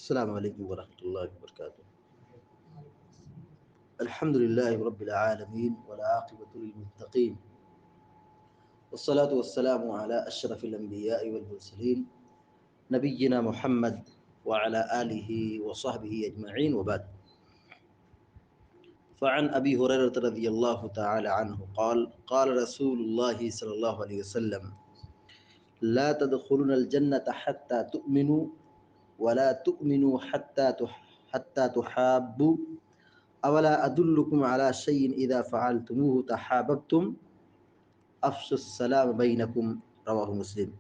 السلام علیکم ورحمۃ اللہ وبرکاتہ۔ الحمد للہ رب العالمین والعاقبۃ للمتقین والصلاة والسلام علی اشرف الانبیاء والمرسلین نبینا محمد وعلی آلہ وصحبہ اجمعین وبعد۔ فعن ابی ہریرہ رضی اللہ تعالی عنہ قال قال رسول اللہ صلی اللہ علیہ وسلم لا تدخلون الجنة حتى تؤمنوا ولا تؤمنوا حتى تحابوا اولا ادلکم علی شیء اذا فعلتموه تحاببتم افشوا السلام بینکم، رواہ مسلم۔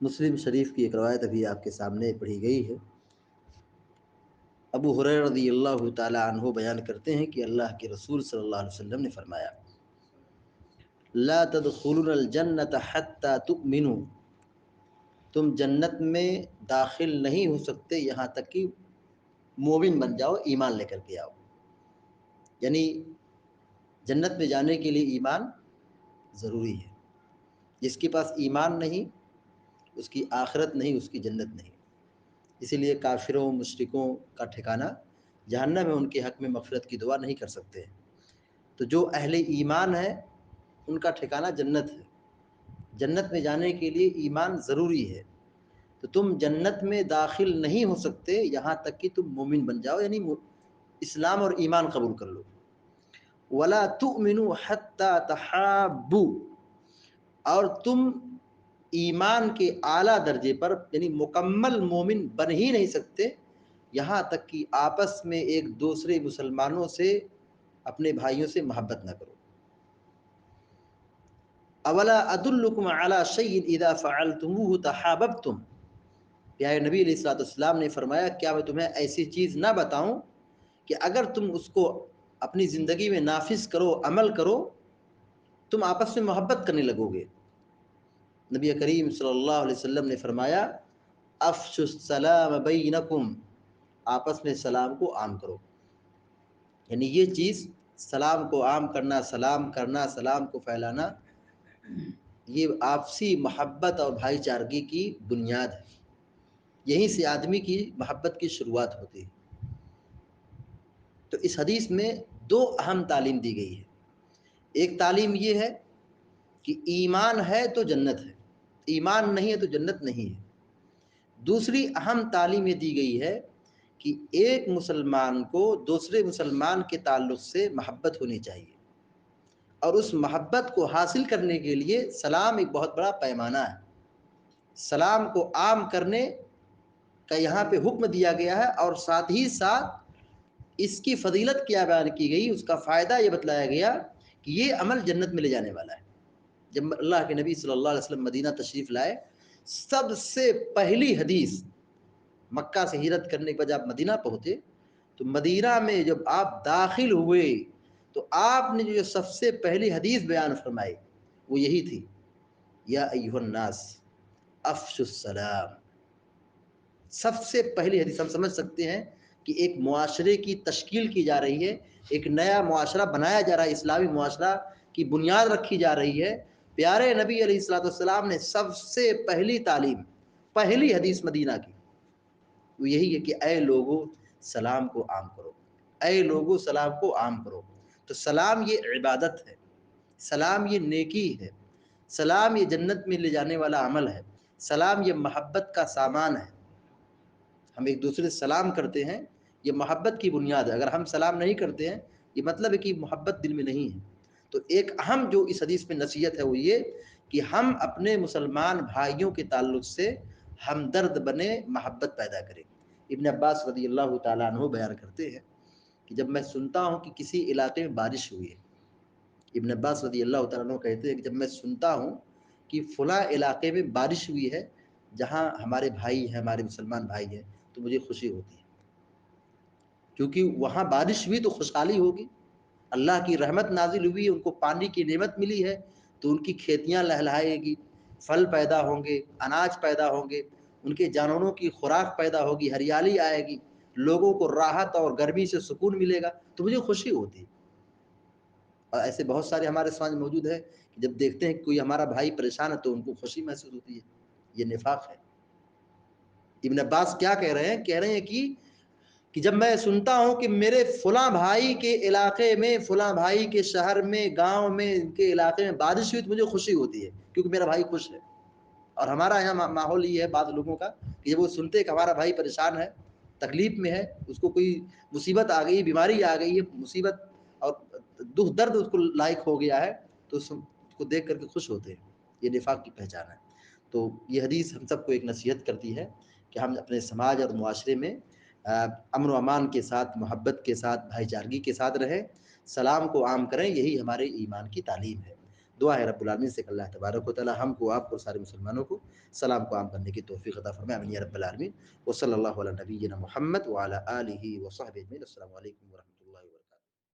مسلم شریف کی ایک روایت ابھی آپ کے سامنے پڑھی گئی ہے۔ ابو ہریرہ رضی اللہ تعالی عنہ بیان کرتے ہیں کہ اللہ کے رسول صلی اللہ علیہ وسلم نے فرمایا لا تدخلون الجنة حتى تؤمنوا، تم جنت میں داخل نہیں ہو سکتے یہاں تک کہ مومن بن جاؤ، ایمان لے کر کے آؤ۔ یعنی جنت میں جانے کے لیے ایمان ضروری ہے۔ جس کے پاس ایمان نہیں اس کی آخرت نہیں، اس کی جنت نہیں۔ اسی لیے کافروں مشرکوں کا ٹھکانہ جہنم میں، ان کے حق میں مغفرت کی دعا نہیں کر سکتے۔ تو جو اہل ایمان ہے ان کا ٹھکانہ جنت ہے۔ جنت میں جانے کے لیے ایمان ضروری ہے۔ تو تم جنت میں داخل نہیں ہو سکتے یہاں تک کہ تم مومن بن جاؤ، یعنی اسلام اور ایمان قبول کر لو۔ وَلَا تُؤْمِنُوا حَتَّى تَحَابُّوا، اور تم ایمان کے اعلیٰ درجے پر یعنی مکمل مومن بن ہی نہیں سکتے یہاں تک کہ آپس میں ایک دوسرے مسلمانوں سے، اپنے بھائیوں سے محبت نہ کرو۔ اولا ادلکم علی شیء اذا فعلتموه تحاببتم، پیارے نبی علیہ الصلوۃ والسلام نے فرمایا کیا میں تمہیں ایسی چیز نہ بتاؤں کہ اگر تم اس کو اپنی زندگی میں نافذ کرو، عمل کرو، تم آپس میں محبت کرنے لگو گے۔ نبی کریم صلی اللہ علیہ وسلم نے فرمایا افشوا السلام بینکم، آپس میں سلام کو عام کرو۔ یعنی یہ چیز سلام کو عام کرنا، سلام کرنا، سلام کو پھیلانا، یہ آپسی محبت اور بھائی چارگی کی بنیاد ہے۔ یہیں سے آدمی کی محبت کی شروعات ہوتی ہے۔ تو اس حدیث میں دو اہم تعلیم دی گئی ہے۔ ایک تعلیم یہ ہے کہ ایمان ہے تو جنت ہے، ایمان نہیں ہے تو جنت نہیں ہے۔ دوسری اہم تعلیم یہ دی گئی ہے کہ ایک مسلمان کو دوسرے مسلمان کے تعلق سے محبت ہونی چاہیے، اور اس محبت کو حاصل کرنے کے لیے سلام ایک بہت بڑا پیمانہ ہے۔ سلام کو عام کرنے کا یہاں پہ حکم دیا گیا ہے، اور ساتھ ہی ساتھ اس کی فضیلت کیا بیان کی گئی، اس کا فائدہ یہ بتلایا گیا کہ یہ عمل جنت میں لے جانے والا ہے۔ جب اللہ کے نبی صلی اللہ علیہ وسلم مدینہ تشریف لائے، سب سے پہلی حدیث مکہ سے ہجرت کرنے کے بعد جب مدینہ پہنچے تو مدینہ میں جب آپ داخل ہوئے تو آپ نے جو سب سے پہلی حدیث بیان فرمائی وہ یہی تھی یا ایھا الناس افشوا السلام۔ سب سے پہلی حدیث ہم سمجھ سکتے ہیں کہ ایک معاشرے کی تشکیل کی جا رہی ہے، ایک نیا معاشرہ بنایا جا رہا ہے، اسلامی معاشرہ کی بنیاد رکھی جا رہی ہے۔ پیارے نبی علیہ الصلوۃ والسلام نے سب سے پہلی تعلیم، پہلی حدیث مدینہ کی وہ یہی ہے کہ اے لوگو سلام کو عام کرو، اے لوگو سلام کو عام کرو۔ تو سلام یہ عبادت ہے، سلام یہ نیکی ہے، سلام یہ جنت میں لے جانے والا عمل ہے، سلام یہ محبت کا سامان ہے۔ ہم ایک دوسرے سے سلام کرتے ہیں، یہ محبت کی بنیاد ہے۔ اگر ہم سلام نہیں کرتے ہیں یہ مطلب ہے کہ محبت دل میں نہیں ہے۔ تو ایک اہم جو اس حدیث میں نصیحت ہے وہ یہ کہ ہم اپنے مسلمان بھائیوں کے تعلق سے ہمدرد بنے، محبت پیدا کریں۔ ابن عباس رضی اللہ تعالیٰ عنہ بیان کرتے ہیں کہ جب میں سنتا ہوں کہ کسی علاقے میں بارش ہوئی ہے، ابن عباس رضی اللہ تعالیٰ عنہ کہتے ہیں کہ جب میں سنتا ہوں کہ فلاں علاقے میں بارش ہوئی ہے جہاں ہمارے بھائی ہیں، ہمارے مسلمان بھائی ہیں، تو مجھے خوشی ہوتی ہے، کیونکہ وہاں بارش ہوئی تو خوشحالی ہوگی، اللہ کی رحمت نازل ہوئی، ان کو پانی کی نعمت ملی ہے تو ان کی کھیتیاں لہلہائے گی، پھل پیدا ہوں گے، اناج پیدا ہوں گے، ان کے جانوروں کی خوراک پیدا ہوگی، ہریالی آئے گی، لوگوں کو راحت اور گرمی سے سکون ملے گا، تو مجھے خوشی ہوتی ہے۔ اور ایسے بہت سارے ہمارے سماج میں موجود ہے کہ جب دیکھتے ہیں کہ کوئی ہمارا بھائی پریشان ہے تو ان کو خوشی محسوس ہوتی ہے، یہ نفاق ہے۔ ابن عباس کیا کہہ رہے ہیں کہ جب میں سنتا ہوں کہ میرے فلاں بھائی کے علاقے میں، فلاں بھائی کے شہر میں، گاؤں میں، ان کے علاقے میں بارش ہوئی تو مجھے خوشی ہوتی ہے کیونکہ میرا بھائی خوش ہے. اور ہمارا یہاں ماحول یہ ہے بعض لوگوں کا کہ جب وہ سنتے کہ ہمارا بھائی پریشان ہے، تکلیف میں ہے، اس کو کوئی مصیبت آ گئی، بیماری آ گئی ہے، مصیبت اور دکھ درد اس کو لاحق ہو گیا ہے، تو اس کو دیکھ کر کے خوش ہوتے ہیں. یہ نفاق کی پہچان ہے. تو یہ حدیث ہم سب کو ایک نصیحت کرتی ہے کہ ہم اپنے سماج اور معاشرے میں امن و امان کے ساتھ، محبت کے ساتھ، بھائی چارگی کے ساتھ رہیں، سلام کو عام کریں. یہی ہمارے ایمان کی تعلیم ہے. دعا ہے رب العالمین سے کہ اللہ تبارک و تعالی ہم کو، آپ کو، سارے مسلمانوں کو سلام کو عام کرنے کی توفیق عطا فرمائے. آمین یا رب العالمین. وصلی اللہ علی نبینا محمد وعلی آلہ وصحبہ اجمعین. السلام علیکم ورحمۃ اللہ.